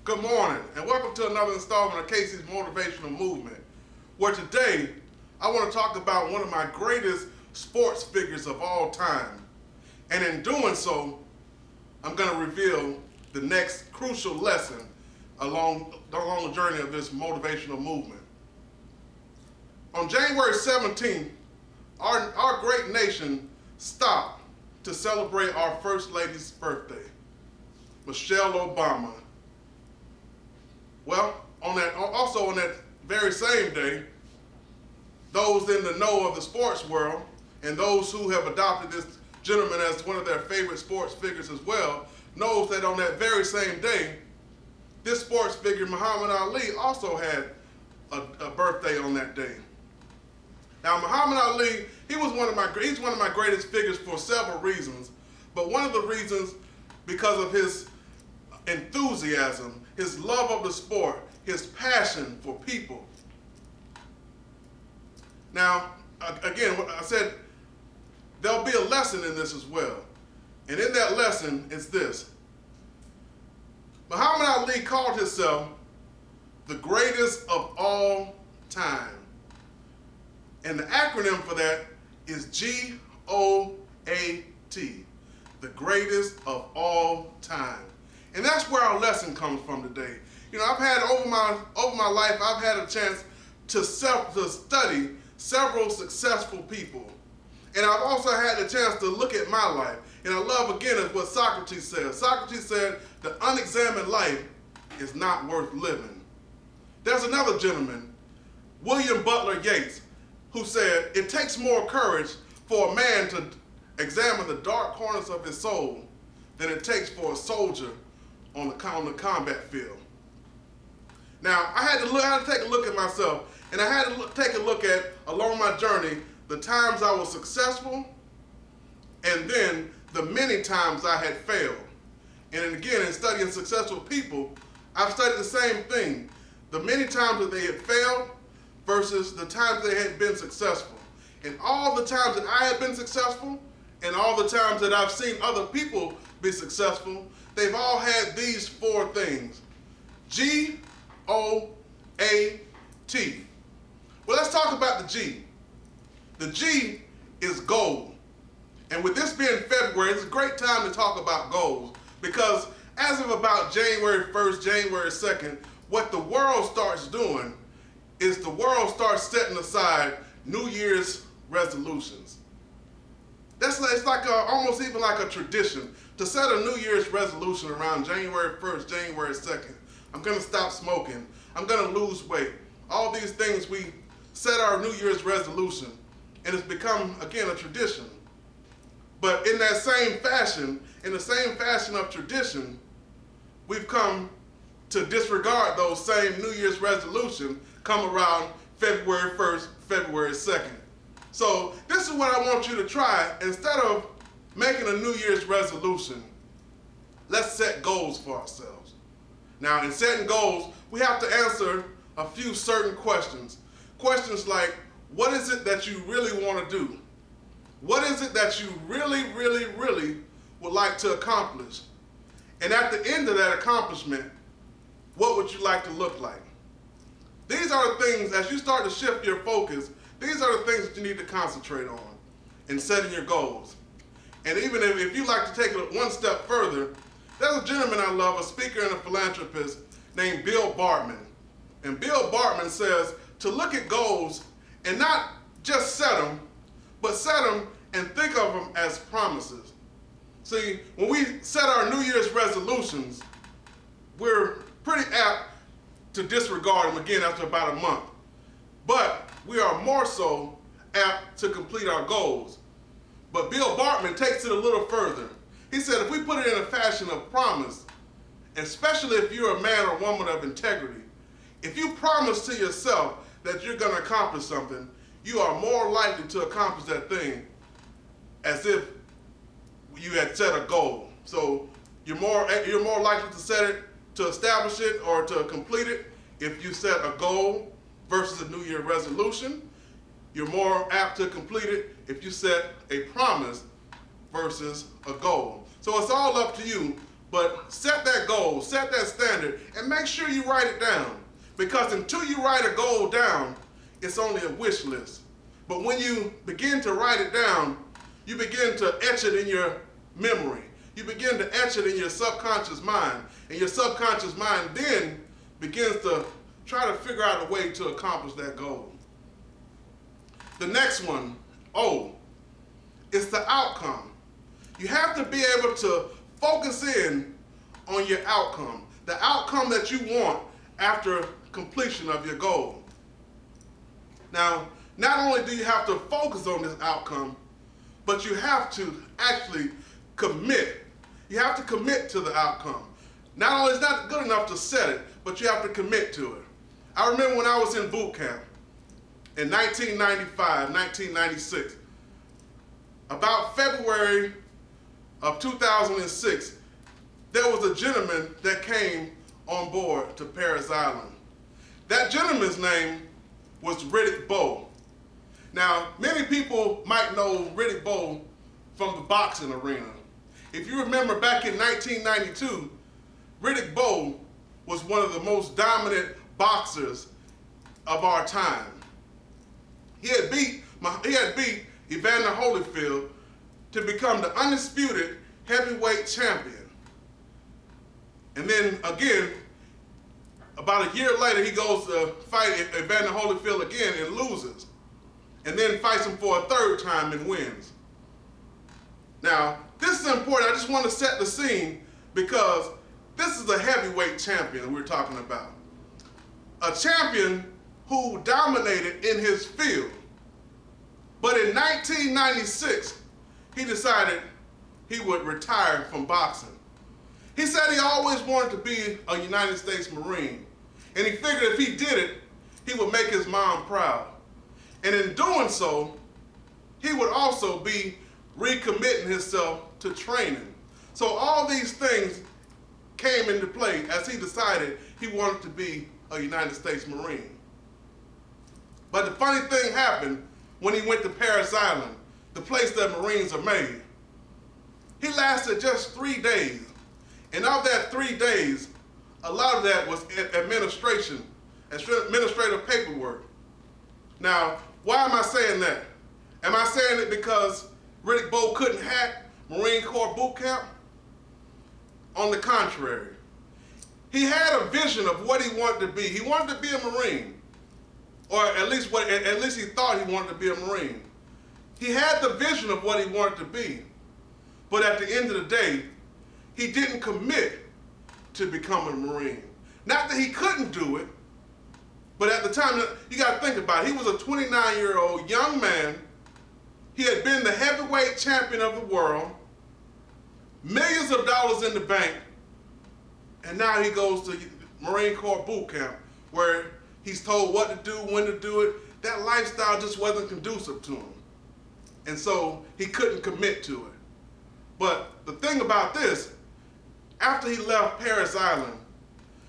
Good morning, and welcome to another installment of Casey's Motivational Movement, where today I want to talk about one of my greatest sports figures of all time. And in doing so, I'm going to reveal the next crucial lesson along the journey of this motivational movement. On January 17th, our great nation stopped to celebrate our First Lady's birthday, Michelle Obama. Well, on that very same day, those in the know of the sports world and those who have adopted this gentleman as one of their favorite sports figures as well, knows that on that very same day, this sports figure, Muhammad Ali, also had a birthday on that day. Now, Muhammad Ali, he's one of my greatest figures for several reasons, but one of the reasons because of his enthusiasm, his love of the sport, his passion for people. Now, again, I said there'll be a lesson in this as well. And in that lesson, it's this. Muhammad Ali called himself the greatest of all time. And the acronym for that is GOAT, the greatest of all time. And that's where our lesson comes from today. You know, I've had over my life, I've had a chance to study several successful people. And I've also had the chance to look at my life. And I love, again, is what Socrates said. Socrates said, the unexamined life is not worth living. There's another gentleman, William Butler Yeats, who said, it takes more courage for a man to examine the dark corners of his soul than it takes for a soldier on the combat field. Now, I had to take a look at myself, and I had to take a look at, along my journey, the times I was successful, and then the many times I had failed. And again, in studying successful people, I've studied the same thing. The many times that they had failed versus the times they had been successful. And all the times that I had been successful, and all the times that I've seen other people be successful, they've all had these four things. GOAT. Well, let's talk about the G. The G is goal. And with this being February, it's a great time to talk about goals, because as of about January 1st, January 2nd, what the world starts doing is the world starts setting aside New Year's resolutions. It's like almost even like a tradition to set a New Year's resolution around January 1st, January 2nd. I'm going to stop smoking. I'm going to lose weight. All these things, we set our New Year's resolution, and it's become, again, a tradition. But in that same fashion, in the same fashion of tradition, we've come to disregard those same New Year's resolutions come around February 1st, February 2nd. So this is what I want you to try. Instead of making a New Year's resolution, let's set goals for ourselves. Now, in setting goals, we have to answer a few certain questions. Questions like, what is it that you really want to do? What is it that you really, really, really would like to accomplish? And at the end of that accomplishment, what would you like to look like? These are the things, as you start to shift your focus, these are the things that you need to concentrate on in setting your goals. And even if you like to take it one step further, there's a gentleman I love, a speaker and a philanthropist named Bill Bartman. And Bill Bartman says to look at goals and not just set them, but set them and think of them as promises. See, when we set our New Year's resolutions, we're pretty apt to disregard them again after about a month. But we are more so apt to complete our goals. But Bill Bartman takes it a little further. He said if we put it in a fashion of promise, especially if you're a man or woman of integrity, if you promise to yourself that you're going to accomplish something, you are more likely to accomplish that thing as if you had set a goal. So you're more likely to set it, to establish it, or to complete it if you set a goal versus a New Year resolution. You're more apt to complete it if you set a promise versus a goal. So it's all up to you, But set that goal, set that standard, and make sure you write it down. Because until you write a goal down, it's only a wish list. But when you begin to write it down, you begin to etch it in your memory. You begin to etch it in your subconscious mind. And your subconscious mind then begins to try to figure out a way to accomplish that goal. The next one, O, is the outcome. You have to be able to focus in on your outcome, the outcome that you want after completion of your goal. Now, not only do you have to focus on this outcome, but you have to actually commit. You have to commit to the outcome. Not only is it not good enough to set it, but you have to commit to it. I remember when I was in boot camp in 1995, 1996, about February of 2006, there was a gentleman that came on board to Parris Island. That gentleman's name was Riddick Bowe. Now, many people might know Riddick Bowe from the boxing arena. If you remember back in 1992, Riddick Bowe was one of the most dominant boxers of our time. He had beat Evander Holyfield to become the undisputed heavyweight champion. And then again, about a year later, he goes to fight Evander Holyfield again and loses. And then fights him for a third time and wins. Now, this is important. I just want to set the scene because this is a heavyweight champion we're talking about. A champion who dominated in his field. But in 1996, he decided he would retire from boxing. He said he always wanted to be a United States Marine. And he figured if he did it, he would make his mom proud. And in doing so, he would also be recommitting himself to training. So all these things came into play as he decided he wanted to be a United States Marine. But the funny thing happened when he went to Parris Island, the place that Marines are made. He lasted just 3 days. And of that 3 days, a lot of that was administrative paperwork. Now, why am I saying that? Am I saying it because Riddick Bowe couldn't hack Marine Corps boot camp? On the contrary. He had a vision of what he wanted to be. He wanted to be a Marine. Or at least he thought he wanted to be a Marine. He had the vision of what he wanted to be. But at the end of the day, he didn't commit to become a Marine. Not that he couldn't do it, but at the time, you got to think about it. He was a 29-year-old young man. He had been the heavyweight champion of the world, millions of dollars in the bank, and now he goes to Marine Corps boot camp where he's told what to do, when to do it. That lifestyle just wasn't conducive to him. And so he couldn't commit to it. But the thing about this, after he left Parris Island,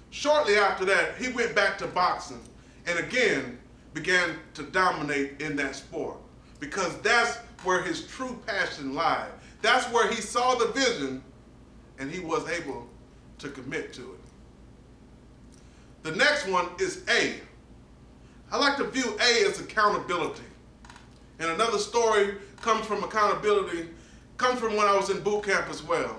shortly after that, he went back to boxing and again began to dominate in that sport because that's where his true passion lied. That's where he saw the vision and he was able to commit to it. The next one is A. I like to view A as accountability. And another story comes from when I was in boot camp as well.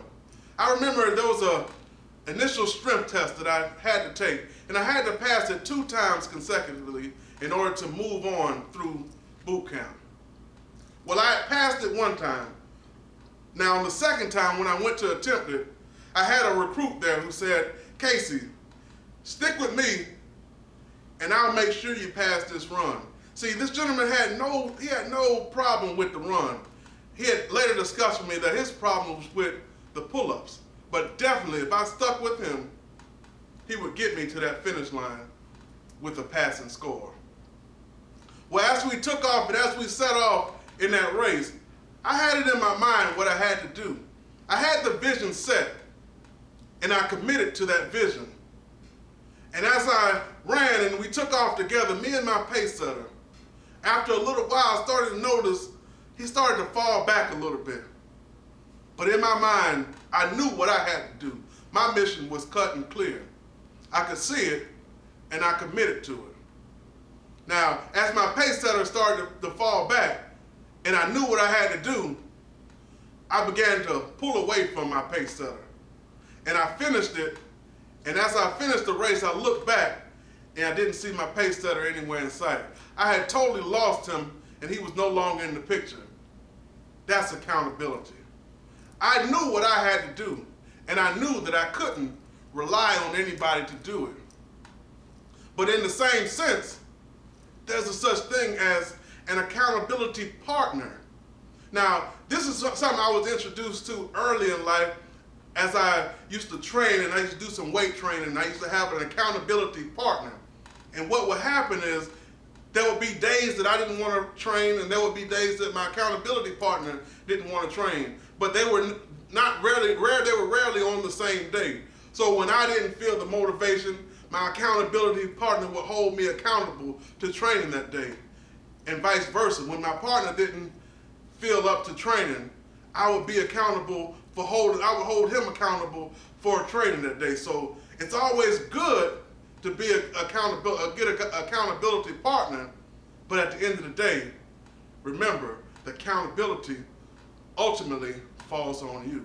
I remember there was an initial strength test that I had to take, and I had to pass it 2 times consecutively in order to move on through boot camp. Well, I had passed it 1 time. Now, on the second time, when I went to attempt it, I had a recruit there who said, "Casey, stick with me, and I'll make sure you pass this run." See, this gentleman had no problem with the run. He had later discussed with me that his problem was with the pull-ups. But definitely, if I stuck with him, he would get me to that finish line with a passing score. Well, as we took off and as we set off in that race, I had it in my mind what I had to do. I had the vision set, and I committed to that vision. And as I ran and we took off together, me and my pace setter, after a little while, I started to notice he started to fall back a little bit. But in my mind, I knew what I had to do. my mission was cut and clear. I could see it, and I committed to it. Now, as my pace setter started to fall back, and I knew what I had to do, I began to pull away from my pace setter. And I finished it, and as I finished the race, I looked back, and I didn't see my pace setter anywhere in sight. I had totally lost him, and he was no longer in the picture. That's accountability. I knew what I had to do, and I knew that I couldn't rely on anybody to do it. But in the same sense, there's a such thing as an accountability partner. Now, this is something I was introduced to early in life as I used to train, and I used to do some weight training, and I used to have an accountability partner. And what would happen is there would be days that I didn't want to train, and there would be days that my accountability partner didn't want to train. But they were they were rarely on the same day. So when I didn't feel the motivation, my accountability partner would hold me accountable to training that day. And vice versa. When my partner didn't feel up to training, I would be accountable I would hold him accountable for training that day. So it's always good to be a good accountability partner, but at the end of the day, remember, the accountability ultimately falls on you.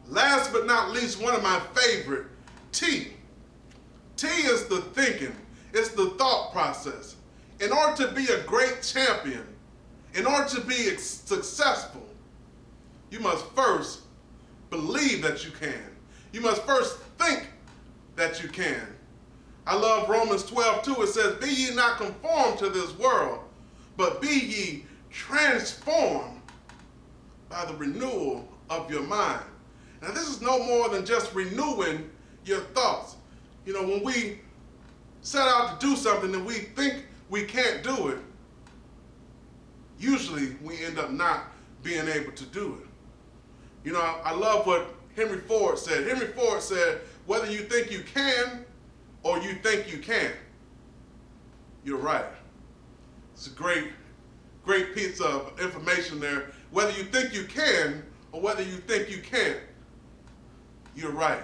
Last but not least, one of my favorite, T. T is the thinking. It's the thought process. In order to be a great champion, in order to be successful, you must first believe that you can. You must first think that you can. I love Romans 12:2. It says, "Be ye not conformed to this world, but be ye transformed by the renewal of your mind." Now, this is no more than just renewing your thoughts. You know, when we set out to do something and we think we can't do it, usually we end up not being able to do it. You know, I love what Henry Ford said. Henry Ford said, "Whether you think you can or you think you can't, you're right." It's a great piece of information there. Whether you think you can or whether you think you can't, you're right.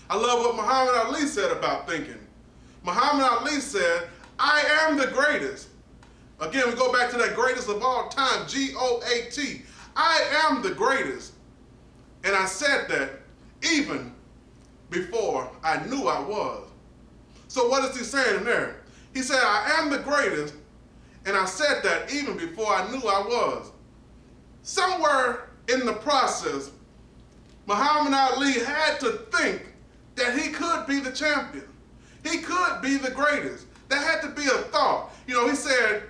I love what Muhammad Ali said about thinking. Muhammad Ali said, "I am the greatest." Again, we go back to that greatest of all time, GOAT. I am the greatest. And I said that even before I knew I was. So what is he saying there? He said, I am the greatest, and I said that even before I knew I was. Somewhere in the process, Muhammad Ali had to think that he could be the champion. He could be the greatest. There had to be a thought. You know, he said,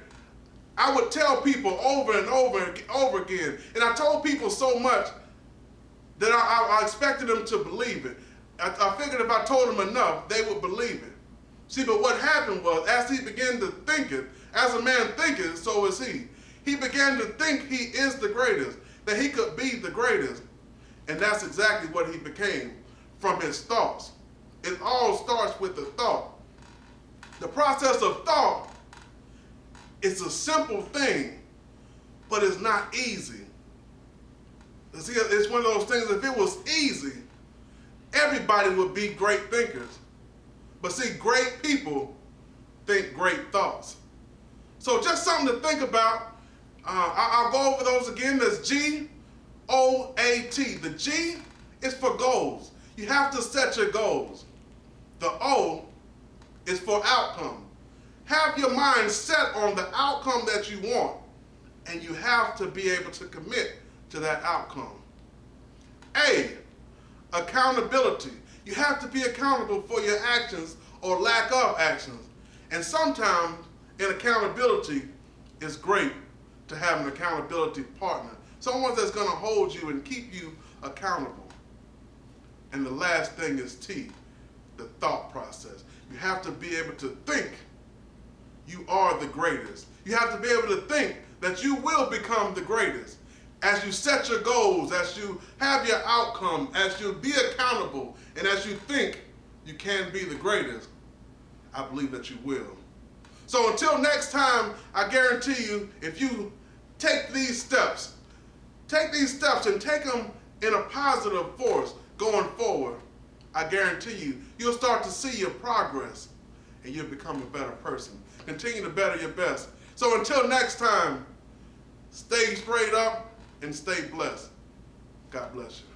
I would tell people over and over again, and I told people so much that I expected them to believe it. I figured if I told them enough, they would believe it. See, but what happened was, as he began to think it, as a man thinketh, so is he. He began to think he is the greatest, that he could be the greatest. And that's exactly what he became from his thoughts. It all starts with the thought. The process of thought is a simple thing, but it's not easy. See, it's one of those things, if it was easy, everybody would be great thinkers. But see, great people think great thoughts. So just something to think about. I'll go over those again. There's GOAT. The G is for goals. You have to set your goals. The O is for outcome. Have your mind set on the outcome that you want, and you have to be able to commit to that outcome. A, accountability. You have to be accountable for your actions or lack of actions. And sometimes in accountability, it's great to have an accountability partner. Someone that's going to hold you and keep you accountable. And the last thing is T, the thought process. You have to be able to think you are the greatest. You have to be able to think that you will become the greatest. As you set your goals, as you have your outcome, as you be accountable, and as you think you can be the greatest, I believe that you will. So until next time, I guarantee you, if you take these steps and take them in a positive force, going forward, I guarantee you, you'll start to see your progress and you'll become a better person. Continue to better your best. So until next time, stay sprayed up and stay blessed. God bless you.